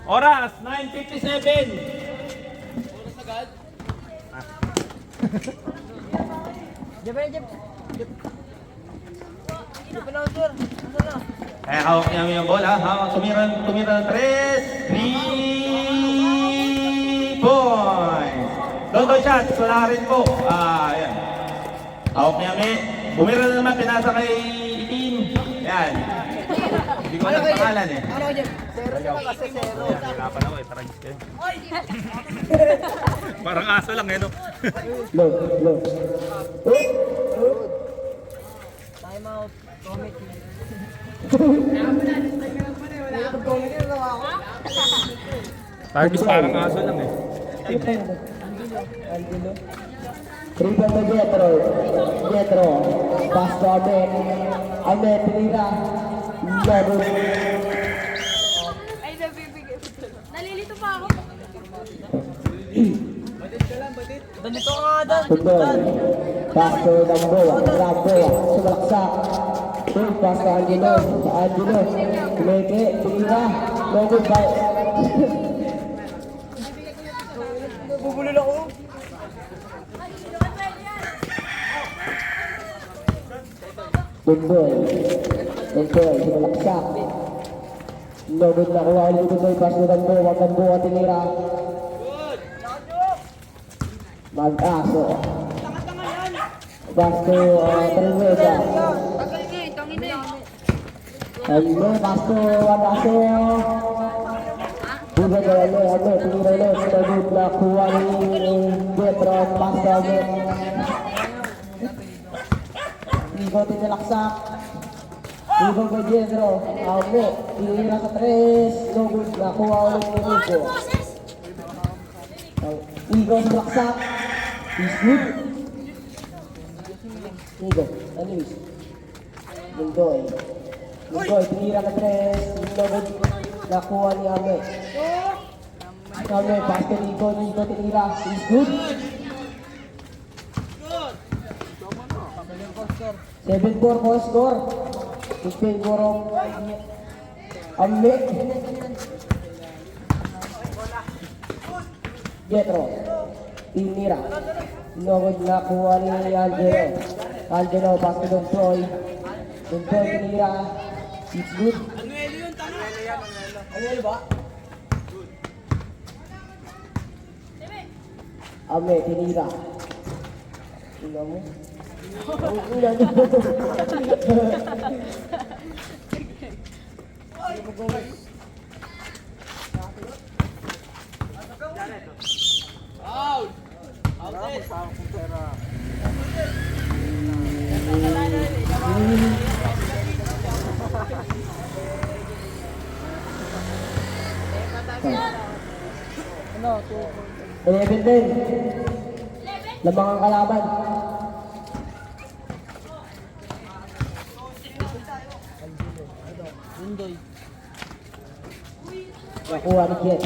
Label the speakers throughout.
Speaker 1: Oras, 9:57.
Speaker 2: Oras agad?
Speaker 1: Hawak niya yung bola. Hawak, tumira ng 3 points. Dondo shot, wala rin po. Ayan. Hawak niya may. Bumira na naman, pinasa kay Itin. Ayan. Hindi ko alam pangalan eh.
Speaker 3: Ano dyan? Zero naman kasi zero.
Speaker 1: Wala pa lang eh, taragis kayo. Parang aso lang eh, no?
Speaker 3: Low. Time out. Comic.
Speaker 1: Taragis parang aso lang eh.
Speaker 3: Angelo. Triple na Jetro. Pass to Amet. Tinira. Laro.
Speaker 4: Ay, nabibigay. Nalilito pa ako.
Speaker 3: Ganito ka nga doon. Sundol. Pass to Damboa. Sumalaksak. Pass to Angelo. Kumeke. Tinira. Logo ba? Bubulol ako. Dundoy, sumalaksak. Logod na kuha ulit Dundoy, pass mo Damboa, tinira. Mag-aso. Pass to Trinidad. Hello, pass to Mag-aso. Buga na tinira ulit. Logod na kuha ni Jetro, pass to Amet. Igo tinilaksak. Igo kay Jedro. Aume. Tinira sa 3. No good. Nakuha ulit ni Igo. Igo tinilaksak. Is good. Igo. Anyways. Bundoy. Tinira sa 3. No good. Nakuha ni Ame. Ame. Pass to Igo. Igo tinira. Is good. 7-4 po score. Spain Borong. Ame. Jetro. Tinira. Nogod na kuha ni Angelo. Pass to Dontoy. Tinira. It's good.
Speaker 2: Anuelo yun, tama?
Speaker 3: Anuelo ba? Ame. Tinira. Tingnan mo.
Speaker 2: Out! Outlet!
Speaker 3: Ano? 11 din. Lamang ang kalaban.
Speaker 2: Bundoy.
Speaker 3: Nakuha ni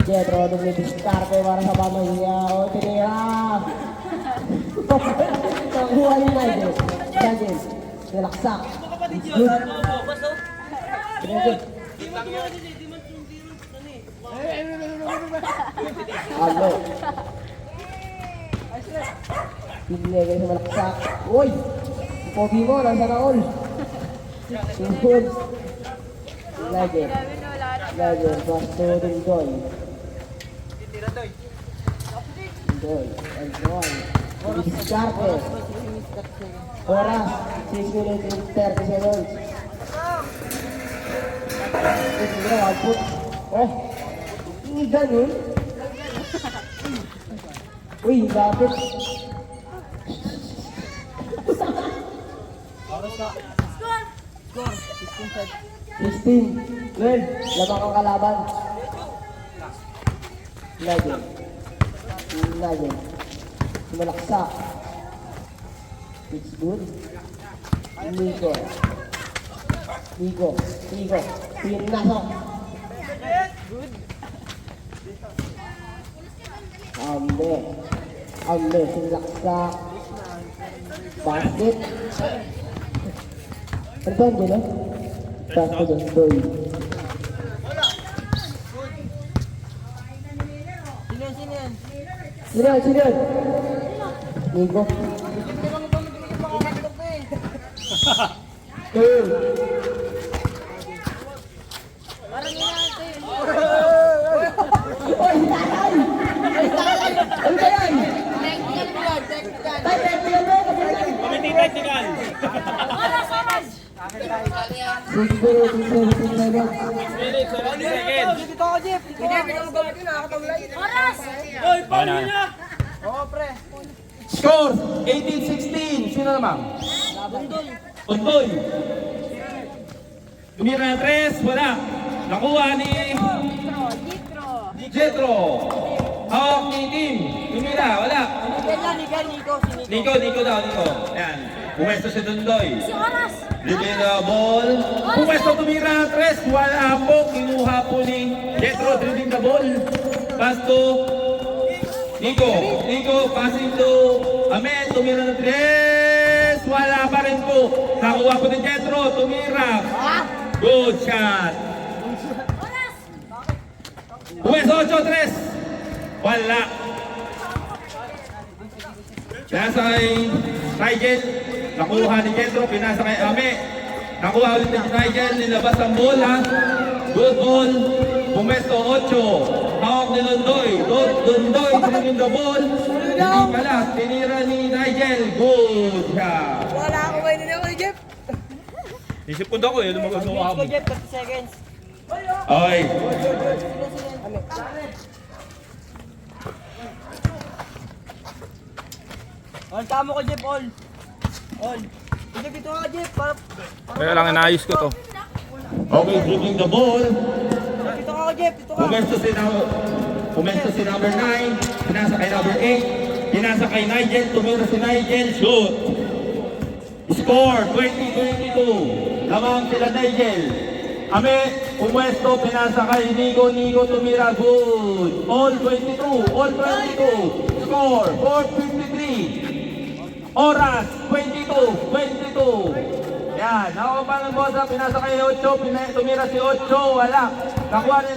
Speaker 3: Jetro, dumidiskarte para sa pamilya. O, tinira. Nakuha ni Nigel. Nilaksak. Good. Tinira. Ano? Pinigay sa malaksak. Uy! Pogi mo, nasa na all. Good. Nigel. Pass to Dundoy. Diskarte. Oras, 6 minutes and 30 seconds. Oh, ini ganun. Uy, lapit.
Speaker 4: Score!
Speaker 3: 16. Well, lamang ang kalaban. Legend. Sumalaksak. It's good. Nico. Pinasok. Ambe. Sumalaksak. Basket. Ano ba ang gano'n? Basket. Sino yun? Nico.
Speaker 4: Parang yun natin.
Speaker 3: Oy, tatay! Ano ba yan?
Speaker 4: Technical, technical.
Speaker 3: Tay, technical ba?
Speaker 1: Committee technical.
Speaker 4: Oras, oras.
Speaker 3: 6 minutes, 17 seconds.
Speaker 2: Dito ako, Jeff.
Speaker 4: Oras.
Speaker 2: Oy, paano niya?
Speaker 1: Score 18-16. Sino naman? Undoy. Tumira ng 3, wala. Nakuha ni
Speaker 4: Nitro.
Speaker 1: Jetro. Hawak ni Tim. Tumira, wala. Nico daw, Nico. Ayan. Pumesto si Dundoy.
Speaker 4: Si Oras.
Speaker 1: Libin na ball. Pumesto tumira ng 3, wala po. Kinuha po ni Jetro, dribbling the ball. Pass to Nico, passing to Amel, tumira ng 3, wala pa rin po. Nakuha po ni Jetro, tumira. Good shot.
Speaker 4: Oras.
Speaker 1: Pumesto 8-3, wala. Pinasa kay Nigel, nakuha ni Jetro, pinasa kay Ame. Nakuha ulit ni Nigel, nilabas ang bola. Good ball. Pumesto 8. Hawak ni Londoy. Londoy, dribbling the ball. Hindi pala, tinira ni Nigel. Good shot.
Speaker 2: Wala ako kayo nila ko, Jeff.
Speaker 1: Isip ko daw ko, yun magagawa mo.
Speaker 2: Jeff, 30 seconds.
Speaker 1: Okay.
Speaker 2: All, tama ko, Jeff, all. All. Jeff, dito ka, Jeff.
Speaker 5: Kaya lang inayos ko to.
Speaker 1: Okay, dribbling the ball.
Speaker 2: Dito ka, Jeff, dito ka.
Speaker 1: Pumesto si number 9. Pinasa kay number 8. Pinasa kay Nigel. Tumira si Nigel. Shoot. Score 20-22. Lamang sila Nigel. Ame, pumwesto, pinasa kay Nico. Nico tumira. Good. All 22. All 22. Score 4-53. Oras 22. Yan. Nakuha pa ng bosa. Pinasa kay 8. Tumira si 8. Wala. Nakuha ni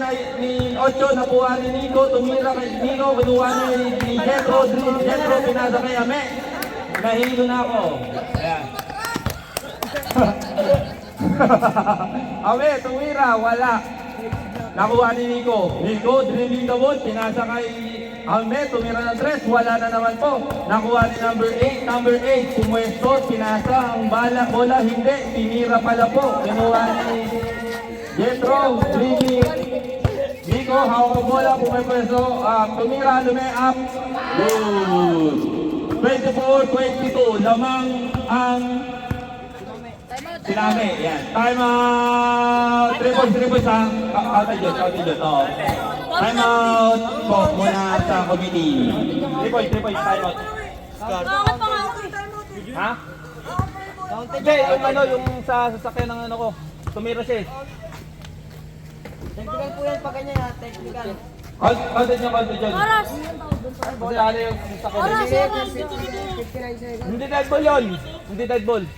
Speaker 1: 8. Nakuha ni Nico. Tumira kay Nico. Kinuha ni Jetro. Jetro pinasa kay Ame. Nahilo na ako. Ayan. Ame, tumira. Wala. Nakuha ni Nico. Nico, dribbling the ball. Pinasa kay Ame. Tumira ng 3. Wala na naman po. Nakuha ni number 8. Number 8. Pumwesto. Pinasa ang bola. Hindi. Tinira pala po. Kinuha ni Jetro. Dribbling. Nico, hawak ang bola. Pumwesto. Tumira. Lume-up. Good. 24-22. Lamang ang Sinami, yan. Time out! 3 points ha. Out dyan. Oh. Time out po muna sa committee. 3 points, time out.
Speaker 4: Bakit pa nga ako?
Speaker 5: Ha? Hindi, yung sa sasakyan ng ano ko. Tumira siya eh.
Speaker 2: Technical po yan, pag ganyan ha, technical.
Speaker 1: Content dyan.
Speaker 4: Oras.
Speaker 5: Kasi ano yung sasakyan.
Speaker 4: Oras, oras.
Speaker 5: Hindi dead ball yun. Hindi dead ball.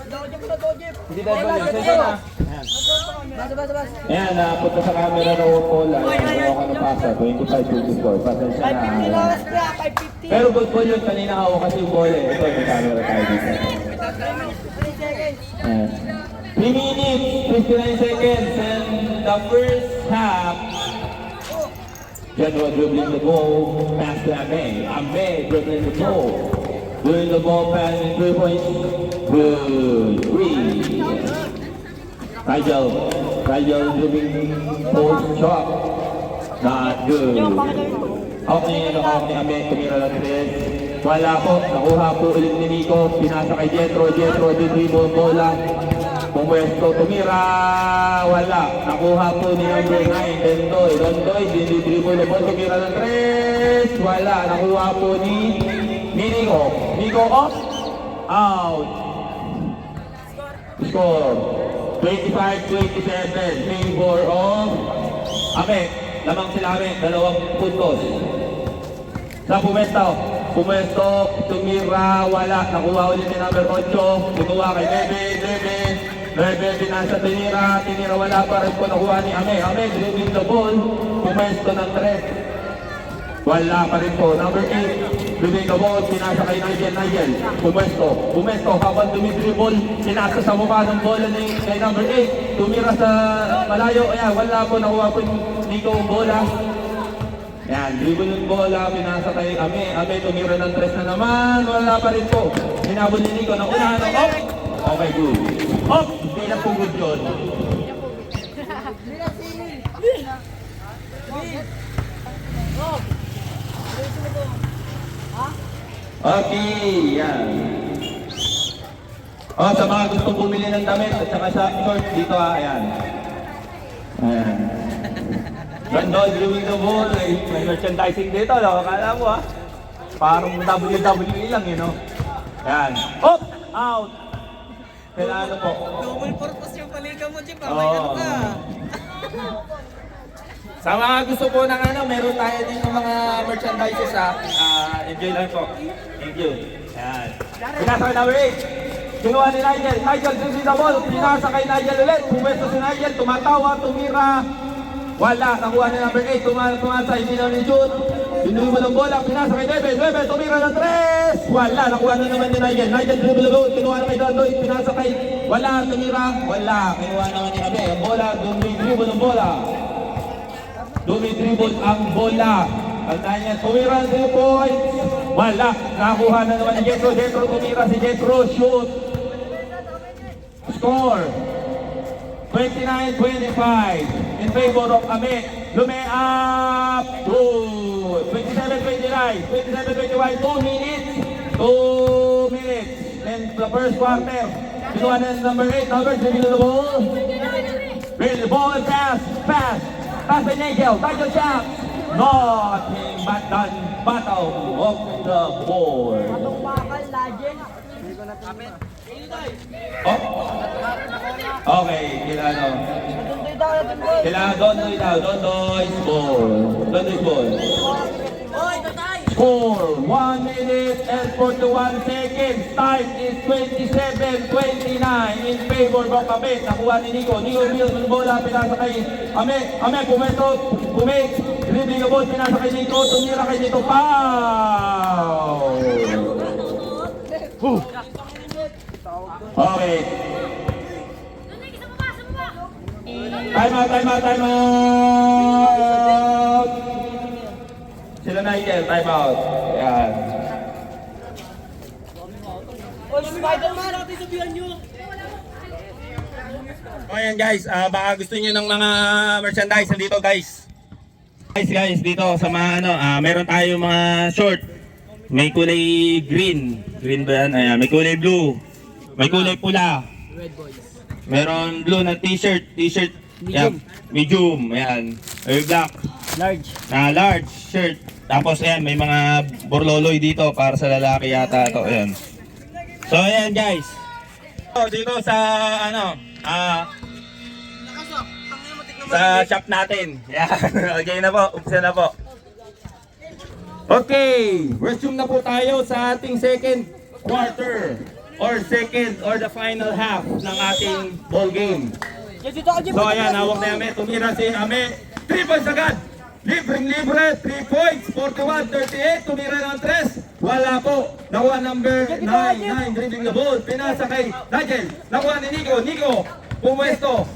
Speaker 5: Hindi dead ball yun. Sensor na.
Speaker 2: Basta.
Speaker 1: Ayan, napunta sa camera na wall. Ayaw ka na pasa. 25-24. Pasensya na.
Speaker 2: 550 na oras kaya, 550.
Speaker 1: Pero good ball yun. Kanina hawak kasi yung bola eh. Ito, may camera tayo dito.
Speaker 2: 3 seconds.
Speaker 1: Ayan. 3 minutes, 59 seconds, and the first half. Jetro dribbling the ball, pass to Ame. Ame dribbling the ball. Doing the ball pass in 3 points. Good. 3. Nigel dribbling post shot. Not good. Okay, ni Ame, tumira lang 3. Wala po, nakuha po ulit ni Nico. Pinasa kay Jetro dribble bola. Pumwesto, tumira, wala. Nakuha po ni number 9, Londoy, dinidribble na ball, tumira ng 3, wala. Nakuha po ni Nico. Nico off, out. Score, 25-27, favor of Ame. Lamang sila Ame, 2 puntos. Sa Pumesto, tumira, wala. Nakuha ulit ni number 8, kinuha kay Bebe, pinasa tinira, wala pa rin po nakuha ni Ame, dribbling the ball, Pumesto ng 3. Wala pa rin po. Number 8, Lumigo Ball, pinasa kay Nigel. Pumesto, habang dumidribble, pinasa sa mukha ng bola ni kay number 8. Tumira sa malayo, ayan, wala po, nakuha po yung Nico ang bola. Ayan, dribble yung bola, pinasa kay Ame, tumira ng 3 na naman, wala pa rin po. Hinabol ni Nico, nakunahan ng off. Okay, good. Off, hindi na po good yun. Okay, yan. Oh, sa mga gusto bumili ng damit at saka sa short dito ayan. Ayan. Gandol, drawing the ball.
Speaker 5: May merchandising dito, no? Akala mo ha. Parang WWE lang, you know.
Speaker 1: Ayan. Up! Out! Kailangan po.
Speaker 2: Double purpose yung paliga mo, Jeep.
Speaker 1: Oo.
Speaker 2: May ano ka.
Speaker 1: Sa mga gusto po ng ano, meron tayo din ng mga merchandises ha. Enjoy lang po. Thank you. Ayan. Pinasa kay number 8. Kinuha ni Nigel. Nigel, dribbling the ball. Pinasa kay Nigel ulit. Pumesto si Nigel. Tumatawa, tumira. Wala. Nakuha ni number 8. Tumasa. Hindi na ni Jude. Pinuwi mo ng bola. Pinasa kay Debe. Debe, tumira ng 3. Wala. Nakuha na naman ni Nigel. Nigel, dribble the ball. Kinuha na kay Dondoy. Pinasa kay... Wala. Tumira. Wala. Kinuha naman ni Nabe. Ang bola. Dumidribble ng bola. Dumidribble ang bola. Tandaan niya, tumira ng 3 points. Wala. Nakuha na naman ni Jetro. Jetro tumira si Jetro. Shoot. Score. 29-25 in favor of Ame. Lume up. Good. 27-29. 27-21. 2 minutes. 2 minutes. And the first quarter. Kinuha na number 8. Number 3 to the ball. Really, ball and pass. Pass. Pass by Nigel. Nigel shot. Nothing but the battle of the ball.
Speaker 2: Atong bakal, legend.
Speaker 1: Oh. Okay, kailangan.
Speaker 2: Madundoy daw, madundoy.
Speaker 1: Kailangan Dondoy daw. Dondoy's ball. Dondoy's ball.
Speaker 2: Oy, tatay!
Speaker 1: Score 1 minute and 41 seconds. Time is 27-29 in favor of Ame. Nakuha ni Nico. Nico Mills ng bola. Pinasa kay Ame. Ame, pumesto. Dribbling the ball. Pinasa kay Nico. Tumira kay Nico. Foul! Okay. Time out! Sila Nigel, time out. Yan.
Speaker 2: Oy, Spider-Man! Natin sabihan nyo!
Speaker 1: O yan guys, baka gusto niyo ng mga merchandise dito guys. Guys, dito sa mga ano, meron tayo mga short. May kulay green. Green ba yan? Ayan, may kulay blue. May kulay pula. Meron blue na t-shirt. Medium. Medium. Ayan. May black.
Speaker 2: Large.
Speaker 1: Large shirt. Tapos ayan, may mga borloloy dito para sa lalaki yata ito. Ayan. So ayan guys. So, dito sa ano, sa shop natin. Yan. Okay na po. Umpisa na po. Okay. Resume na po tayo sa ating second quarter or the final half ng ating ball game.
Speaker 2: Dito ka, Jeep.
Speaker 1: So ayan, hawak na Ame. Tumira si Ame. 3 points agad. Libre. 3 points. 41-38. Tumira ng 3. Wala po. Nakuha number 9. Dribbling the ball. Pinasa kay Nigel. Nakuha ni Nico. Pumuesto.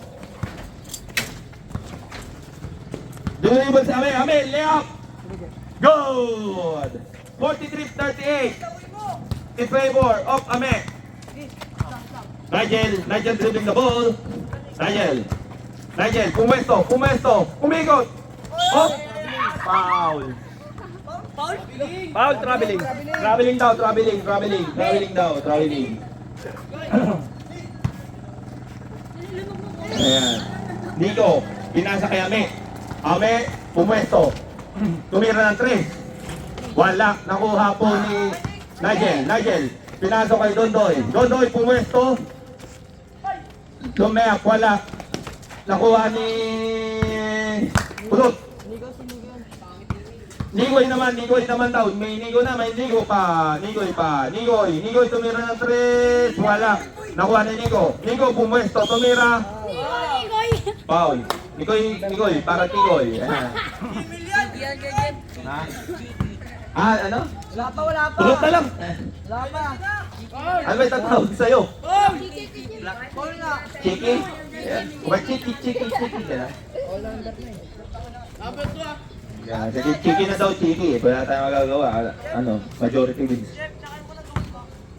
Speaker 1: Dribble si Ame. Layup. Good. 43-38. In favor of Ame. Nigel dribbling the ball. Nigel, pumuesto, umikot. Oh! Foul. Foul, traveling. Traveling daw. Ayan. Nico, pinasa kay Ame. Ame, pumuesto. Tumira ng 3. Wala, nakuha po ni Nigel, pinasa kay Dondoy, pumuesto. Lumeak, wala. Nakuha ni Pulot. Nigoy naman daw. May Nigoy pa. Nigoy tumira ng 3. Wala. Nakuha ni Nigo, pumuesto, tumira. Foul. Nigoy, para Nigoy.
Speaker 5: Ha? Ah, ano?
Speaker 2: Wala pa, wala pa.
Speaker 5: Tulog na lang.
Speaker 2: Wala pa.
Speaker 5: Ano ba itatawag sa'yo?
Speaker 2: Ball nga.
Speaker 5: Chiki? Ayan. Ba chiki ka na? Yan, sige, chiki na daw, chiki. Wala tayong magagawa. Ano, majority wins.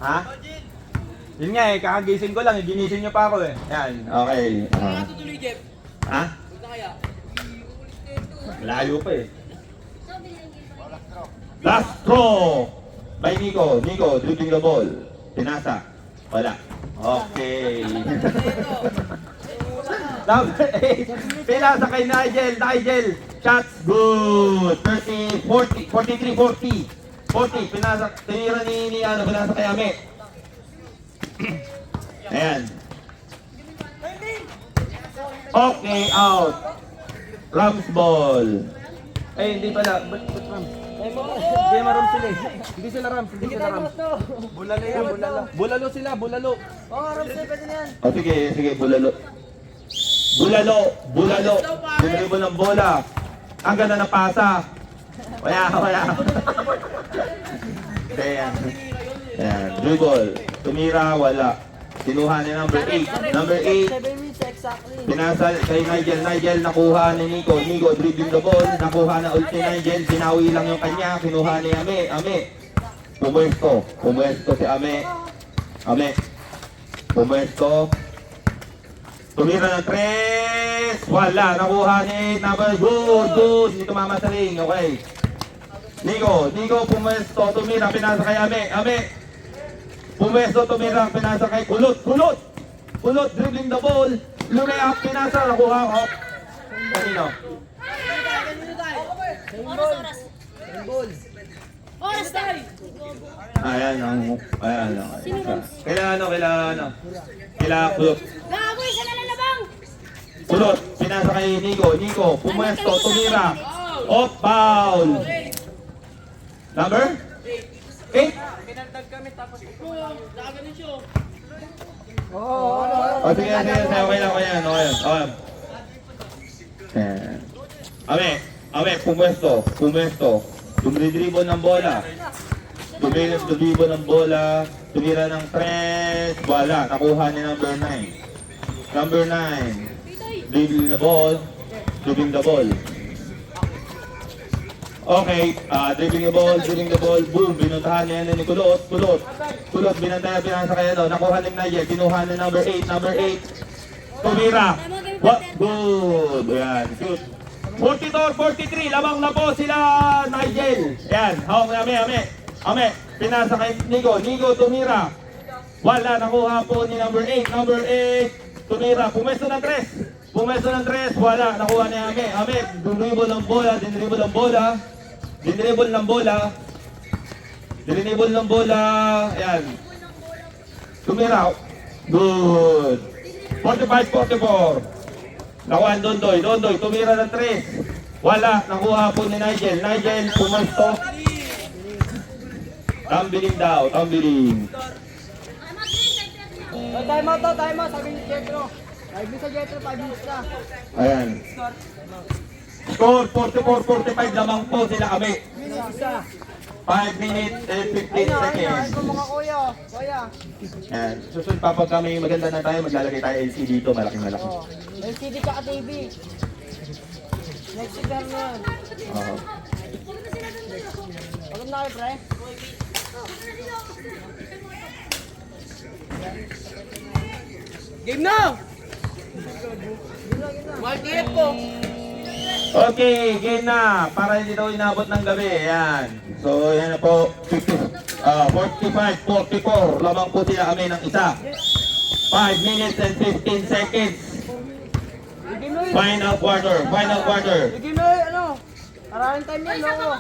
Speaker 5: Ha? Yun nga eh, kakagising ko lang. Ginising niyo pa ako eh. Yan, okay.
Speaker 2: Tuloy, Jeff.
Speaker 5: Ha?
Speaker 2: Punta kaya.
Speaker 5: Layo pa eh.
Speaker 1: Last throw by Nico. Nico, dribbling the ball. Pinasa. Wala. Okay.
Speaker 5: Number 8. Pinasa kay Nigel. Nigel. Shots.
Speaker 1: Good. 30, 40, 43, 40. 40. Pinasa. Tinira ni ano, pinasa kay Ame. Ayan. Okay, out. Rams ball.
Speaker 5: Eh, hindi pala. Ba't Rams? Hindi maram sila eh. Hindi sila Rams. Hindi sila Rams. Bulalo yan, bulalo. Bulalo sila, bulalo.
Speaker 2: Oo, Ramsey, pwede na yan.
Speaker 1: O sige, sige, bulalo. Bulalo. Dinribo ng bola. Ang ganda ng pasa. Wala. Ayan. Ayan, dribble. Tumira, wala. Kinuha ni number 8. Number 8.
Speaker 2: 7 minutes exactly.
Speaker 1: Pinasa kay Nigel. Nigel nakuha ni Nico. Nico dribbling the ball. Nakuha na ulit ni Nigel. Sinawi lang yung kanya. Kinuha ni Ame. Pumuesto si Ame. Pumuesto. Tumira ng 3. Wala. Nakuha ni number. Good. Hindi tumama sa ring. Okay. Nico pumuesto. Tumira. Pinasa kay Ame. Pumuesto. Tumira. Pinasa kay Kulot. Dribbling the ball. Lumay up. Pinasa. Nakuha. Oh. Kanino?
Speaker 4: Oras. Oras tayo.
Speaker 1: Ayan ang. Kailangan ano. Kailangan Kulot.
Speaker 4: Gago, isa na lalabang.
Speaker 1: Kulot. Pinasa kay Nico. Pumuesto. Tumira. Off foul. Number? 8.
Speaker 2: Pinandag kami tapos nakaganon siya.
Speaker 1: O sige, okay lang. Okay. Ame, pumuesto. Dumidribble ng bola. Tumira ng 3. Wala, nakuha ni number 9. Number 9. Dribbling the ball. Okay, dribbling the ball, boom, binuntahan niya ni Kulot, binantayan, pinasa kaya daw, nakuha ni Nigel, kinuha ni number 8, Tumira, what, good, ayan, shoot. 44-43, lamang na po sila, Nigel, ayan, hawak na Ame, pinasa kay Nico, tumira, wala, nakuha po ni number 8, tumira, pumesto ng 3, wala, nakuha ni Ame, dinribble ng bola, ayan. Tumira, good. 45-44. Nakuha ni Dondoy, tumira ng 3. Wala, nakuha po ni Nigel, pumesto. Tumbling.
Speaker 2: Time out, sabi ni Jetro. 5 minutes sa Jetro, 5 minutes na.
Speaker 1: Ayan. Score 44-45 lamang po sila kami.
Speaker 2: Isa.
Speaker 1: 5 minutes and 15
Speaker 2: Ayun
Speaker 1: seconds.
Speaker 2: po mga kuya.
Speaker 1: Ayan. Susunod pa pag kami maganda na tayo, maglalagay tayo LCD dito, malaking.
Speaker 2: Oh. LCD tsaka TV. Next week na yan.
Speaker 1: Oo.
Speaker 2: Pagod na kayo, pre. Game na! Game po!
Speaker 1: Okay, game na. Para hindi daw inabot ng gabi. Ayan. So, yan na po. 45-44. Lamang po sila kami ng isa. 5 minutes and 15 seconds. Final quarter.
Speaker 2: Game na ano? Maraming time yan, loko.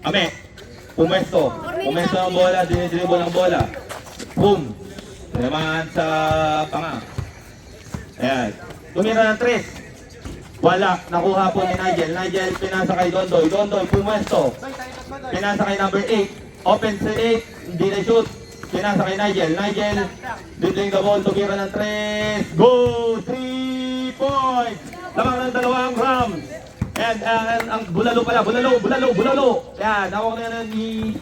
Speaker 1: Kami. Pumesto ng bola. Dinidribble ng bola. Boom. Naman sa panga. Ayan. Tumira ng 3. Wala. Nakuha po ni Nigel. Pinasa kay Dondoy. Pumesto. Pinasa kay number 8. Open sa 8. Hindi na shoot. Pinasa kay Nigel. Dribbling the ball. Tumira ng 3. Go! 3 points! Lamang ng 2 Rams. Ayan, ang bulalo pala, bulalo. Ayan, hawak na yan ni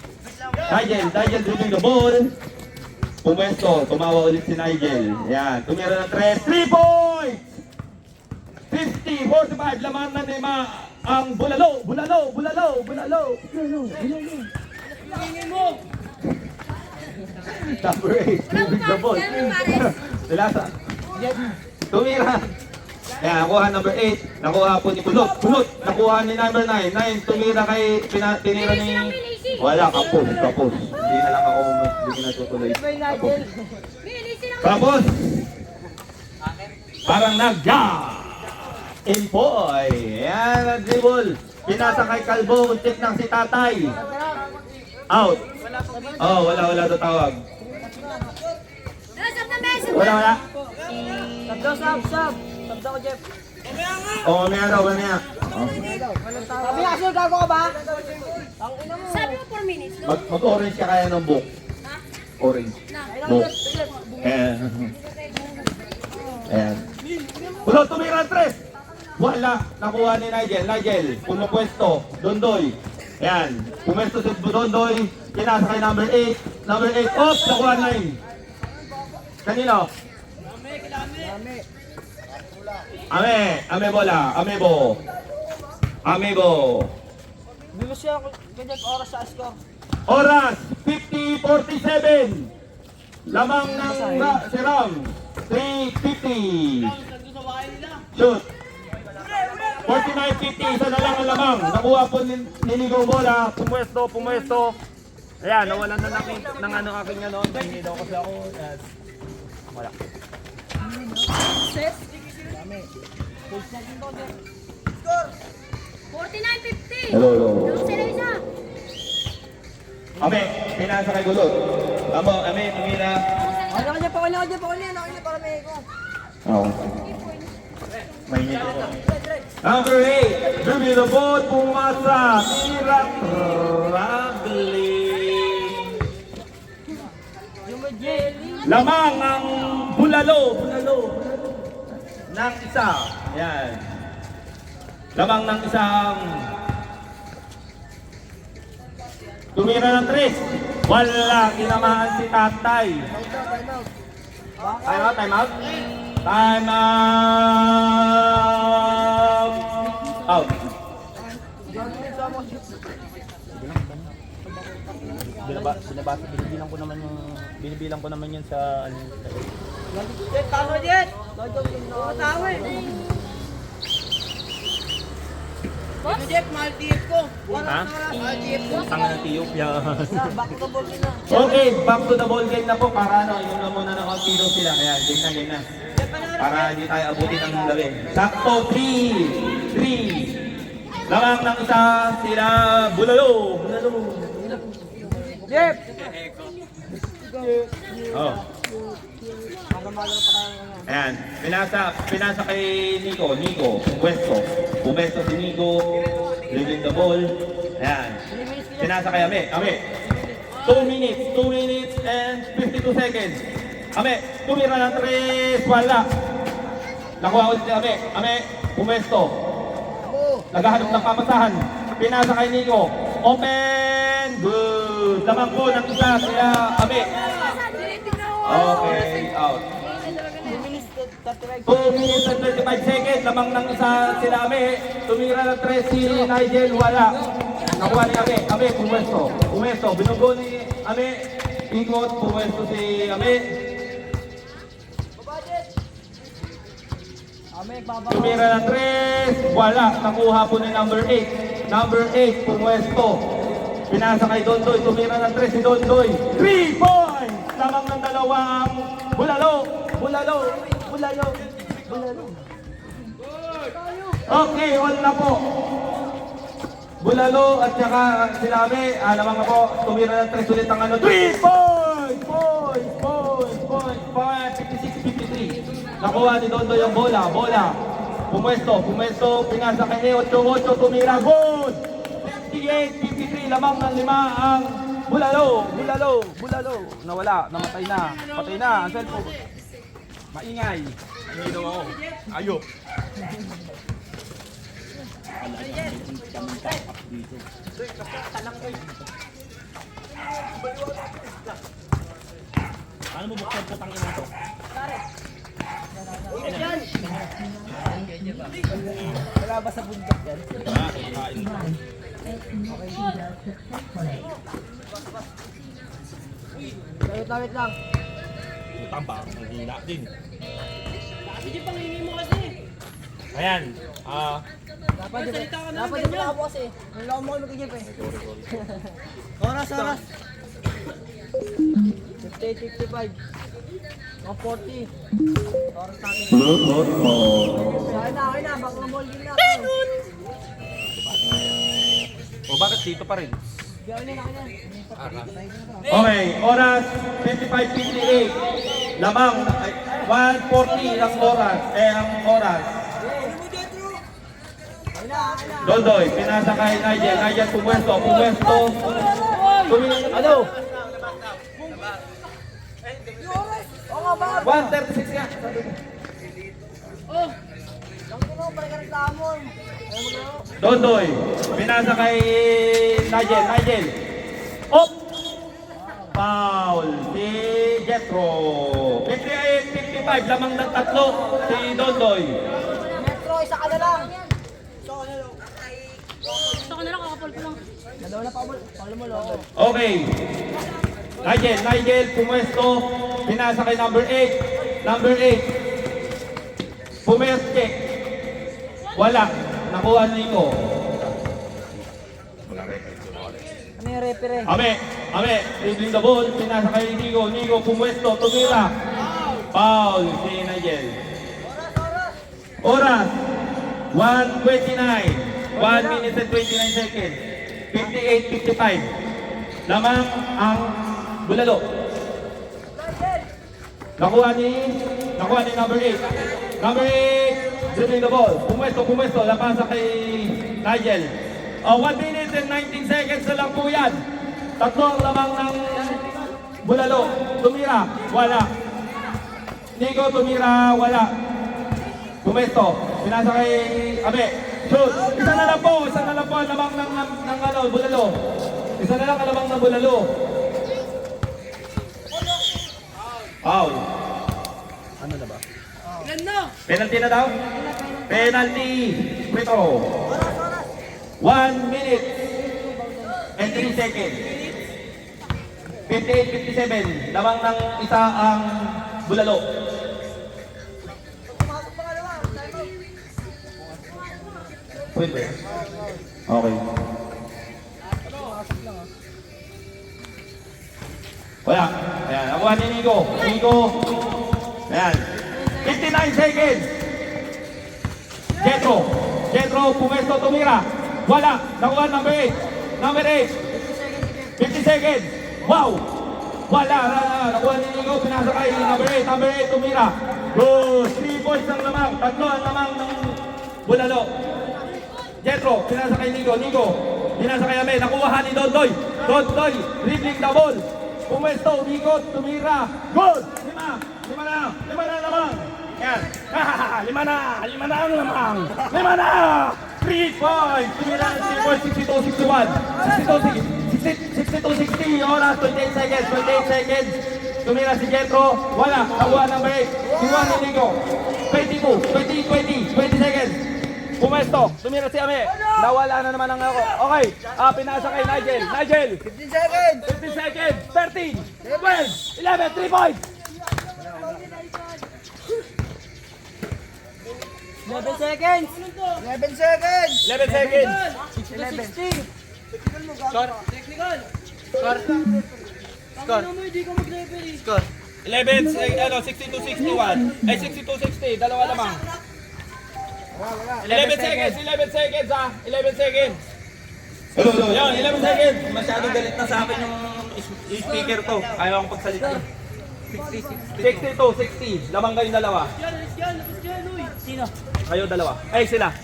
Speaker 1: Nigel dribbling the ball. Pumwesto, tumawa ulit si Nigel. Ayan, tumira ng 3 points! 50-45, laman na ni ang bulalo. Number 8, dribbling the ball. Dilasa. Tumira. Ayan, nakuha number 8. Nakuha po ni Kulot. Nakuha ni number 9. 9, tumira kay tinira ni... Wala, kapos. Hindi na lang ako, hindi na tutuloy. Kapos. Tapos, parang Impoy. Ayan, nag-dribble. Pinasa kay Calvo, check ng si Tatay. Out. Oh, wala to tawag. Wala.
Speaker 2: Sab daw ko, Jeff.
Speaker 1: Oh, mamaya daw.
Speaker 2: Sabi nga, sir, gago ka ba? Ang ina mo.
Speaker 4: Sabi mo 4 minutes. No?
Speaker 1: Mag-orange ka kaya ng book. Orange. Book. Ayan. Kulot, tumira ang 3. Wala. Nakuha ni Nigel. Pumapwesto. Dondoy. Ayan. Pumwesto si Dondoy. Pinasa kay number 8. Number 8. Off. Nakuha 9. Kanino? Ame bola. Amebo.
Speaker 2: Bilis siya, ganyan oras sa score.
Speaker 1: Oras 50-47. Lamang ng si Ram. 3:50. Shoot. 49-50. Isa na lang ang lamang. Nakuha po ni Nigo bola. Pumwesto. Ayan, nawalan na ng aking ano. Hindi daw kasi ako. Wala.
Speaker 2: Set.
Speaker 4: 49-50.
Speaker 1: Hello.
Speaker 4: Yung sila isa.
Speaker 1: Ame, pinasa kay Gulot. Ame, tumira.
Speaker 2: Ano ka, Jeff? Pauli. Para may ko.
Speaker 1: Oo. Mainit ako. Number 8, dribbling the ball, pumasa, tira, traveling. Lamang ang bulalo. Ng isa. Yan. Lamang ng isang tumira ng 3. Wala, tinamaan si Tatay. Time out. Out.
Speaker 5: Binibilang ko naman yun sa ano.
Speaker 2: Jet, tama, Jet. Tama eh. Ito, Jeff, mahal TF ko.
Speaker 5: Ha?
Speaker 2: Mahal TF ko.
Speaker 5: Tanga ng tiyok yan.
Speaker 2: Back to ball na.
Speaker 1: Okay, back to the ball game na po para yun na muna ng kontido sila. Ayan, game na. Para hindi tayo abutin ng gabi. Sakto, 3. Lamang ng isa sila, bulalo.
Speaker 2: Jeff!
Speaker 1: Oh. Ayan, pinasa kay Nico, Pumesto si Nico, leaving the ball. Ayan, pinasa kay Ame. 2 minutes and 52 seconds. Ame, tumira ng 3, wala. Nakuha ulit si Ame, Pumesto. Naghahanap ng papasahan. Pinasa kay Nico, open, good. Lamang po ng isa sila Ame. Okay, out. 2 minutes and 35 seconds. Lamang ng isa sila Ame. Tumira ng 3 si Nigel. Wala. Nakuha ni Ame. Pumesto. Binugo ni Ame. Ikot. Pumesto si Ame. Tumira ng 3. Wala. Nakuha po ni number 8. Number 8. Pumesto. Pinasa kay Dondoy. Tumira ng 3 si Dondoy. 3 points! Lamang ng dalawang bulalo. Okay, all na po. Bulalo at saka sinabi, lamang na po, tumira ng 3 ulit ang 3 points! 56-53. Nakuha ni Dondo yung bola. Pumesto, pinasa kay 8-8, tumira, good! 58-53, lamang ng 5 ang bulalo. Nawala, namatay na. Patay na, ang cellphone. Maingay. Ano daw ako? Ayop. Paano mo buksan putang ina to?
Speaker 2: Wala ba sa bundok yan? Wait lang.
Speaker 1: Putang ba? Mahina din.
Speaker 2: Hindi pang hingin mo kasi.
Speaker 1: Ayan.
Speaker 2: Dapat di ba ako kasi? Wala mo kami kagip eh. Oras. 58, 55. 40. Oras natin. Okay na. Baka mall-in na ako.
Speaker 5: O bakit dito pa rin?
Speaker 2: Gawin na.
Speaker 1: Okay, oras 55:58. Lamang 1:40 ang oras. Ang oras. Doldoy, pinasa kay Nigel. Nigel, pumwesto. Ano? 1:36 nga. Doldoy, pinasa kay Nigel. Op! Foul si Jetro. 58-55, lamang ng tatlo si Doldoy.
Speaker 2: Metro, isa ka na lang.
Speaker 4: Gusto ko na lang, kakapal ko lang.
Speaker 2: Dalawa na pa mo lo.
Speaker 1: Okay. Nigel, pumwesto. Pinasa kay number 8. Number 8. Pumeste. Wala. Nakuha ni Nico.
Speaker 2: Ano yung repere?
Speaker 1: Ame. Dribbling the ball. Pinasa kay Nico. Nico, pumwesto. Tumira. Foul si Nigel. Oras. 1:29. 1 minutes and 29 seconds. 58-55. Lamang ang bulalo. Nakuha ni number 8. Number 8, dribbling the ball. Pumwesto. Lapasa kay Nigel. 1 minute and 19 seconds na lang po yan. Tatlo ang lamang ng bulalo. Tumira, wala. Nico, tumira, wala. Pumwesto. Pinasa kay Abe. Shoot! Isa na lang po ang lamang ng bulalo. Isa na lang ang lamang ng bulalo. Foul.
Speaker 5: Ano na ba?
Speaker 1: Penalty na daw? Penalty. Ito. 1 minute and 3 seconds. 58-57. Lamang ng isa ang bulalo. Pwede. Okay. Wala. Ayan. Nakuha ni Nico. Ayan. 59 seconds. Jetro, pumesto, tumira. Wala. Nakuha number 8. Number 8. 50 seconds. Wow. Wala. Nakuha ni Nico. Pinasa kay number 8. Number 8, tumira. Good. 3 points ang lamang. Tatlo ang lamang ng bulalo. Jetro, pinasa kay Nico. Pinasa kay Ame. Nakuha ni Dondoy. Dribbling the ball. Pumesto, umikot, tumira. Good! Lima na lamang. Yan. Lima na ang lamang. 3 points. Tumira ng 3 points, 62-61. 62-60. Oras, 28 seconds. Tumira si Jetro. Wala. Nakuha number 8. Kinuha ni Nico. 20 seconds. Pumesto, tumira si Ame. Nawala na naman ang ako. Okay, pinasa kay Nigel.
Speaker 2: 15 seconds.
Speaker 1: 15 seconds. 13, 12, 11, 3 points.
Speaker 2: 11 seconds. 11 seconds.
Speaker 1: 11 seconds.
Speaker 2: 16.
Speaker 5: Score. Score.
Speaker 1: 11, 62-61. 62-60. Dalawa lamang. 11 seconds. 11 seconds. Yan, 11 seconds.
Speaker 5: Masyado galit na sa akin yung speaker to. Ayaw akong pagsalita.
Speaker 1: 62-60. Lamang kayong dalawa.
Speaker 2: Sino?
Speaker 1: Kayo dalawa. Ay, sila.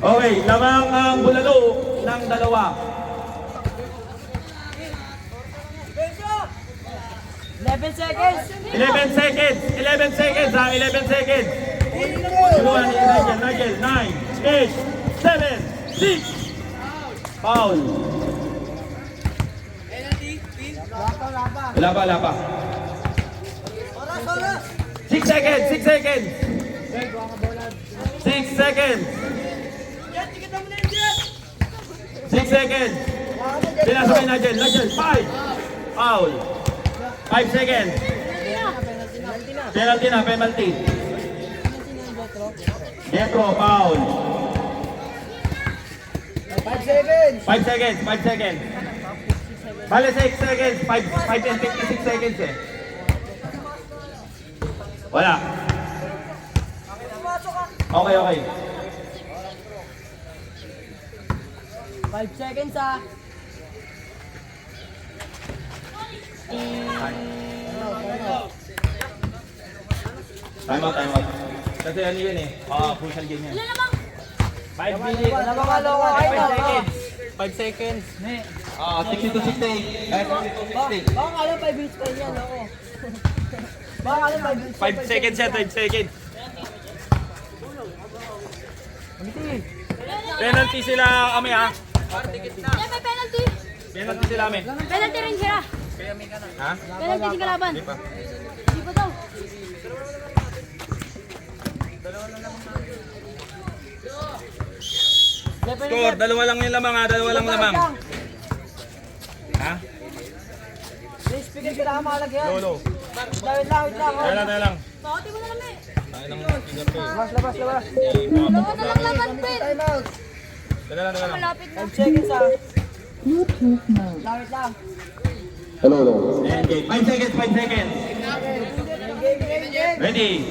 Speaker 1: Okay, lamang ang bulalo ng dalawa.
Speaker 2: 11 seconds.
Speaker 1: 11 seconds. 11 seconds. Kinuha ni Nigel. 9, 8, 7, 6. Foul. Wala pa. 6 seconds. 6 seconds. Pinasa kay Nigel. 5. Foul. 5 seconds. Penalty. Jetro, foul.
Speaker 2: 5 seconds.
Speaker 1: 5 seconds. Bale 6 seconds. 5 and 56 seconds eh. Wala. Okay.
Speaker 2: 5 seconds ah.
Speaker 1: Time out.
Speaker 5: Kasi ano yun eh. Crucial game yan.
Speaker 4: Ilan na bang?
Speaker 5: 5 minutes.
Speaker 2: Nabakaloko kayo.
Speaker 5: 5 seconds.
Speaker 1: 60 to 60.
Speaker 2: Baka kala 5 minutes pa yan, ako. Baka kala 5 minutes pa.
Speaker 5: 5 seconds yan, 5 seconds. Penalty sila kami ha.
Speaker 4: Yan, may penalty.
Speaker 5: Penalty sila kami.
Speaker 4: Penalty rin sila.
Speaker 5: Ha?
Speaker 4: Penalty si kalaban.
Speaker 5: Di pa.
Speaker 4: Di pa daw.
Speaker 5: Score, dalawa lang yung lamang ha. Dalawa lang lamang. Ha?
Speaker 2: Please, bigyan sila ang malagyan.
Speaker 5: Lolo.
Speaker 2: Wait lang.
Speaker 5: Dala lang.
Speaker 4: Bakit mo na kami?
Speaker 5: Ay, nang fingerprint.
Speaker 2: Labas.
Speaker 4: Dalawa na lang laban, Ben.
Speaker 2: Time out.
Speaker 5: Dala lang.
Speaker 4: Malapit na.
Speaker 2: 5 seconds ah. Wait lang.
Speaker 1: Hello. 5 seconds.
Speaker 2: Game.
Speaker 1: Ready.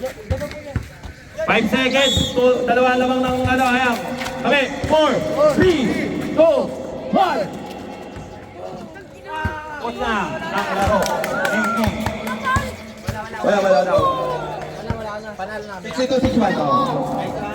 Speaker 1: 5 seconds. Dalawa lamang ng hayang. Kami. 4, 3, 2, 1. Pause na. Nakalaro. Wala.
Speaker 2: Wala na. Panalo na.
Speaker 1: 62-61.